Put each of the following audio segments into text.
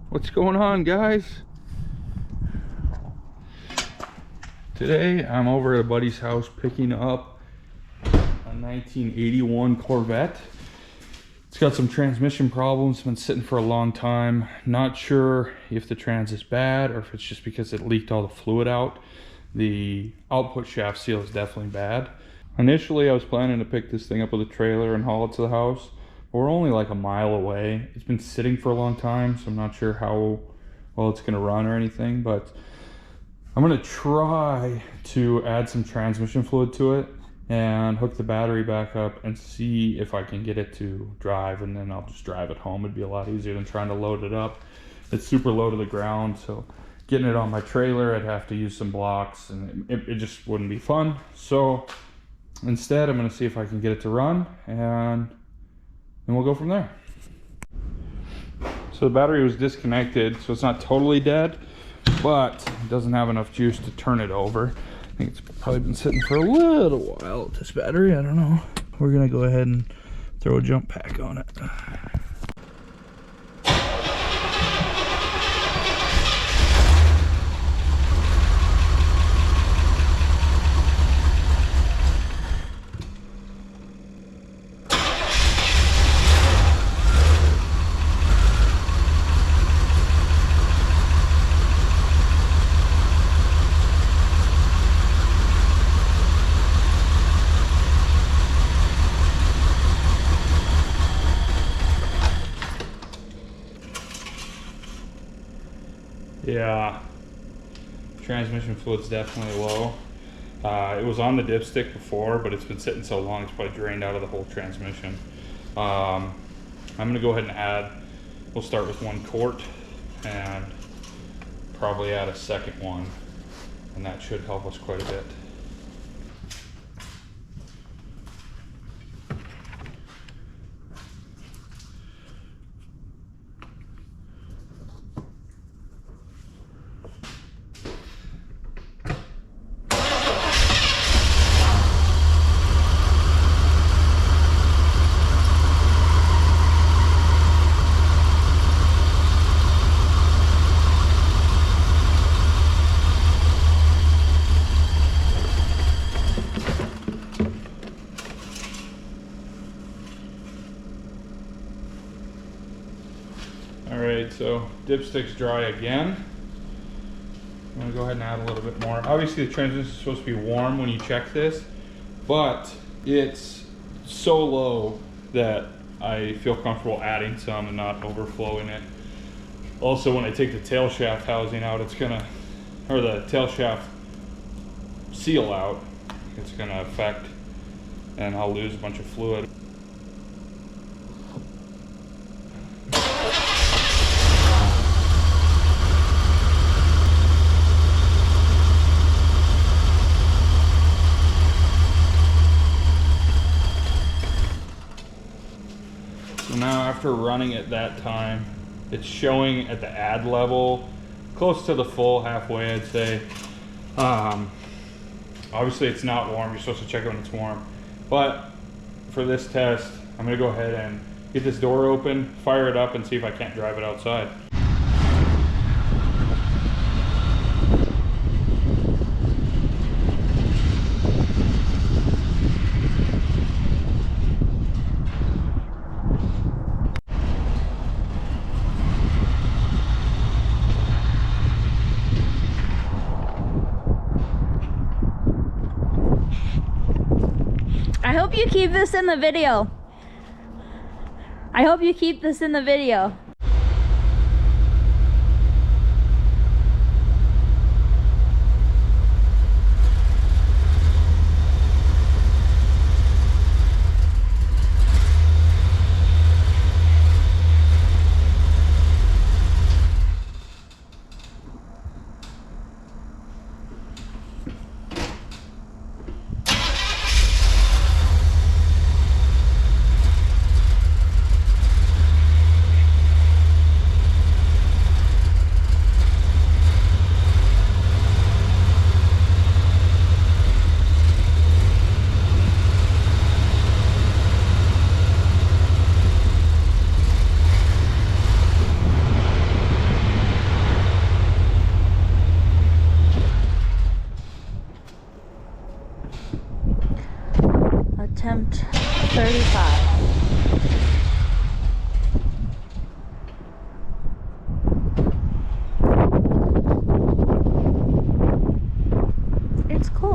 What's going on, guys? Today I'm over at a buddy's house picking up a 1981 Corvette. It's got some transmission problems, been sitting for a long time. Not sure if the trans is bad or if it's just because it leaked all the fluid out. The output shaft seal is definitely bad. Initially I was planning to pick this thing up with a trailer and haul it to the house. We're only like a mile away. It's been sitting for a long time, so I'm not sure how well it's gonna run or anything, but I'm gonna try to add some transmission fluid to it and hook the battery back up and see if I can get it to drive, and then I'll just drive it home. It'd be a lot easier than trying to load it up. It's super low to the ground, so getting it on my trailer, I'd have to use some blocks and it just wouldn't be fun. So instead, I'm gonna see if I can get it to run, and we'll go from there. So the battery was disconnected, so it's not totally dead, but it doesn't have enough juice to turn it over. I think it's probably been sitting for a little while, this battery, I don't know. We're gonna go ahead and throw a jump pack on it. Yeah, transmission fluid's definitely low. It was on the dipstick before, but it's been sitting so long it's probably drained out of the whole transmission. I'm gonna go ahead and add, we'll start with 1 quart and probably add a second one, and that should help us quite a bit. Alright, so dipstick's dry again. I'm gonna go ahead and add a little bit more. Obviously the transmission is supposed to be warm when you check this, but it's so low that I feel comfortable adding some and not overflowing it. Also, when I take the tail shaft housing out, it's gonna, or the tail shaft seal out, it's gonna affect, and I'll lose a bunch of fluid. Now after running it that time, it's showing at the add level close to the full, halfway I'd say. Obviously it's not warm, you're supposed to check it when it's warm, but for this test I'm gonna go ahead and get this door open, fire it up, and see if I can't drive it outside. I hope you keep this in the video. I hope you keep this in the video.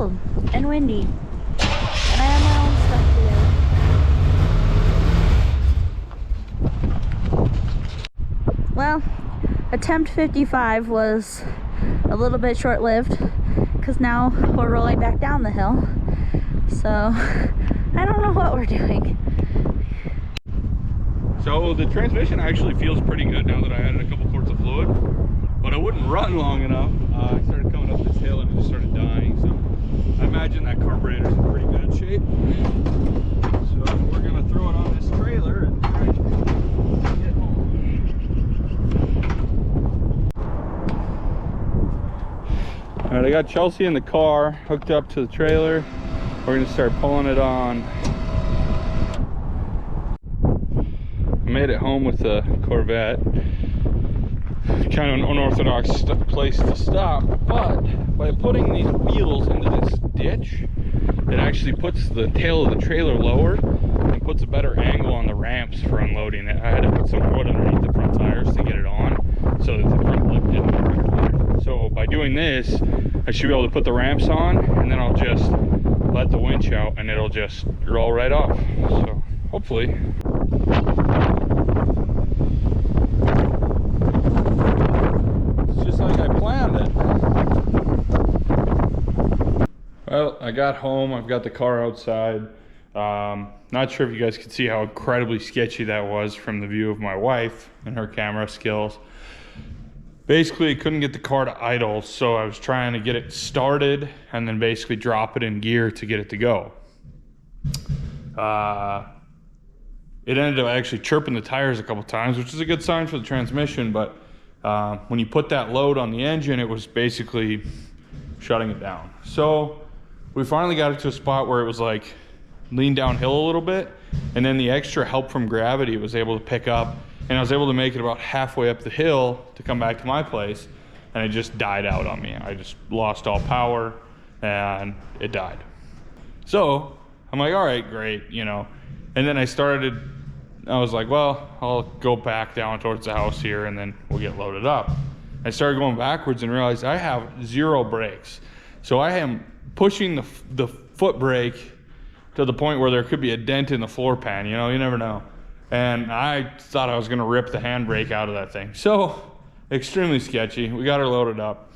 cold and windy. And I have my own stuff to do. Well, attempt 55 was a little bit short-lived because now we're rolling back down the hill. So I don't know what we're doing. So the transmission actually feels pretty good now that I added a couple quarts of fluid, but I wouldn't run long enough. I started coming up this hill and it just started dying. So I imagine that carburetor's in pretty good shape. So we're gonna throw it on this trailer and try to get home. All right, I got Chelsea in the car hooked up to the trailer. We're gonna start pulling it on. I made it home with the Corvette. Kind of an unorthodox place to stop, but by putting these wheels into this ditch, it actually puts the tail of the trailer lower and puts a better angle on the ramps for unloading it. I had to put some wood underneath the front tires to get it on so that the front lip didn't overheat. So by doing this, I should be able to put the ramps on, and then I'll just let the winch out and it'll just roll right off. So hopefully. It's just like I planned it. Well, I got home, I've got the car outside. Not sure if you guys could see how incredibly sketchy that was from the view of my wife and her camera skills. Basically, I couldn't get the car to idle, so I was trying to get it started and then basically drop it in gear to get it to go. It ended up actually chirping the tires a couple times, which is a good sign for the transmission, but when you put that load on the engine, it was basically shutting it down. So we finally got it to a spot where it was like lean downhill a little bit, and then the extra help from gravity was able to pick up, and I was able to make it about halfway up the hill to come back to my place, and it just died out on me. I just lost all power and it died. So I'm like, all right, great, you know. And then I was like, well, I'll go back down towards the house here and then we'll get loaded up. I started going backwards and realized I have 0 brakes. So I am pushing the foot brake to the point where there could be a dent in the floor pan, you know, you never know. And I thought I was gonna rip the handbrake out of that thing. So, extremely sketchy. We got her loaded up.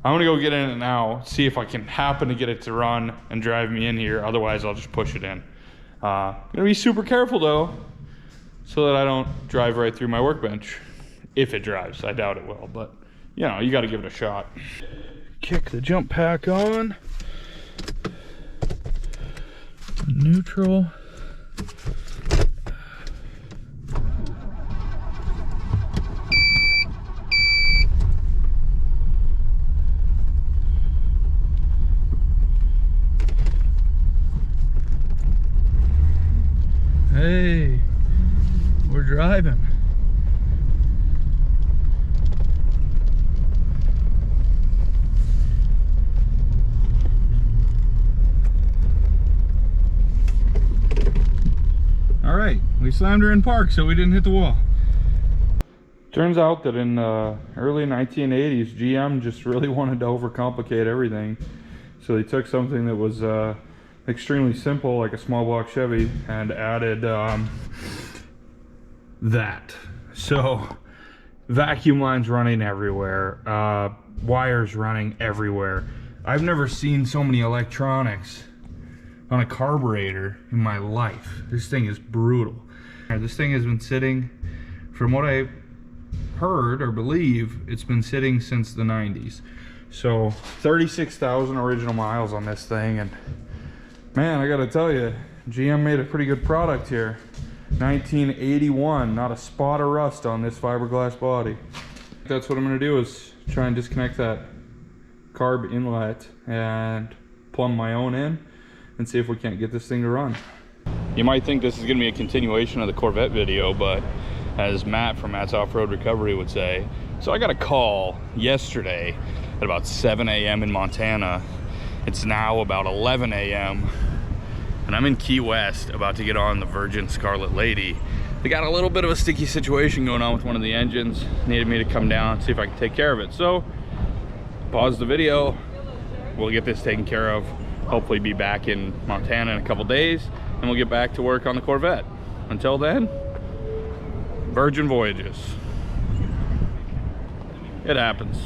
I'm gonna go get in it now, see if I can happen to get it to run and drive me in here. Otherwise, I'll just push it in. Gonna be super careful though, so that I don't drive right through my workbench. If it drives, I doubt it will, but you know, you gotta give it a shot. Kick the jump pack on. Neutral. Hey, we're driving. All right, we slammed her in park so we didn't hit the wall. Turns out that in the early 1980s, GM just really wanted to overcomplicate everything. So they took something that was extremely simple, like a small block Chevy, and added that. So vacuum lines running everywhere, wires running everywhere. I've never seen so many electronics on a carburetor in my life. This thing is brutal. This thing has been sitting, from what I heard or believe, it's been sitting since the 90s. So 36,000 original miles on this thing, and man, I gotta tell you, GM made a pretty good product here. 1981, not a spot of rust on this fiberglass body. That's what I'm gonna do, is try and disconnect that carb inlet and plumb my own in and see if we can't get this thing to run. You might think this is gonna be a continuation of the Corvette video, but as Matt from Matt's Off-Road Recovery would say, so I got a call yesterday at about 7 a.m. in Montana. It's now about 11 a.m. and I'm in Key West about to get on the Virgin Scarlet Lady. They got a little bit of a sticky situation going on with one of the engines. Needed me to come down and see if I can take care of it. So, pause the video, we'll get this taken care of. Hopefully be back in Montana in a couple days, and we'll get back to work on the Corvette. Until then, virgin voyages. It happens.